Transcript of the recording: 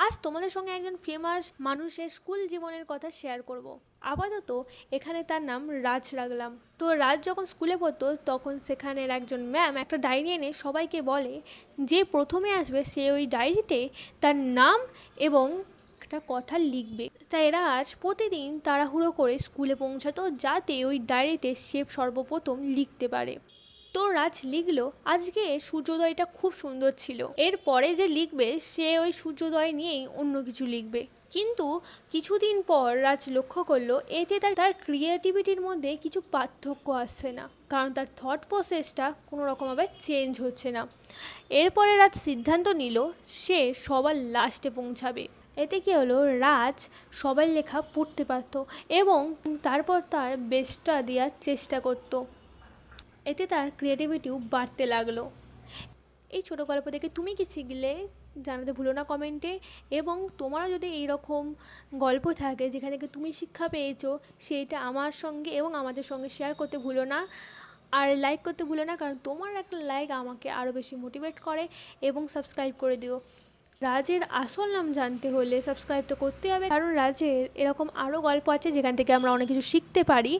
আজ তোমাদের সঙ্গে একজন ফেমাস মানুষের স্কুল জীবনের কথা শেয়ার করব। আপাতত এখানে তার নাম রাজ রাখলাম। তো রাজ যখন স্কুলে পড়তো তখন সেখানের একজন ম্যাম একটা ডায়েরি এনে সবাইকে বলে যে প্রথমে আসবে সে ওই ডায়েরিতে তার নাম এবং একটা কথা লিখবে। তাই রাজ প্রতিদিন তাড়াহুড়ো করে স্কুলে পৌঁছাতো যাতে ওই ডায়েরিতে সে সর্বপ্রথম লিখতে পারে। তো রাজ লিখলো আজকে সূর্যোদয়টা খুব সুন্দর ছিল। এরপরে যে লিখবে সে ওই সূর্যোদয় নিয়েই অন্য কিছু লিখবে। কিন্তু কিছুদিন পর রাজ লক্ষ্য করলো এতে তার ক্রিয়েটিভিটির মধ্যে কিছু পার্থক্য আসছে না, কারণ তার থট প্রসেসটা কোনো রকমভাবে চেঞ্জ হচ্ছে না। এরপরে রাজ সিদ্ধান্ত নিল সে সবার লাস্টে পৌঁছাবে। এতে কি হলো, রাজ সবার লেখা পড়তে পারতো এবং তারপর তার বেস্টটা দেওয়ার চেষ্টা করতো। এতে তার ক্রিয়েটিভিটিও বাড়তে লাগলো। এই ছোটো গল্প থেকে তুমি কি শিখলে জানাতে ভুলো না কমেন্টে। এবং তোমারও যদি এইরকম গল্প থাকে যেখান থেকে তুমি শিক্ষা পেয়েছো সেইটা আমার সঙ্গে এবং আমাদের সঙ্গে শেয়ার করতে ভুলো না। আর লাইক করতে ভুলো না, কারণ তোমার একটা লাইক আমাকে আরও বেশি মোটিভেট করে। এবং সাবস্ক্রাইব করে দিও। রাজের আসল নাম জানতে হলে সাবস্ক্রাইব তো করতে হবে, কারণ রাজের এরকম আরও গল্প আছে যেখান থেকে আমরা অনেক কিছু শিখতে পারি।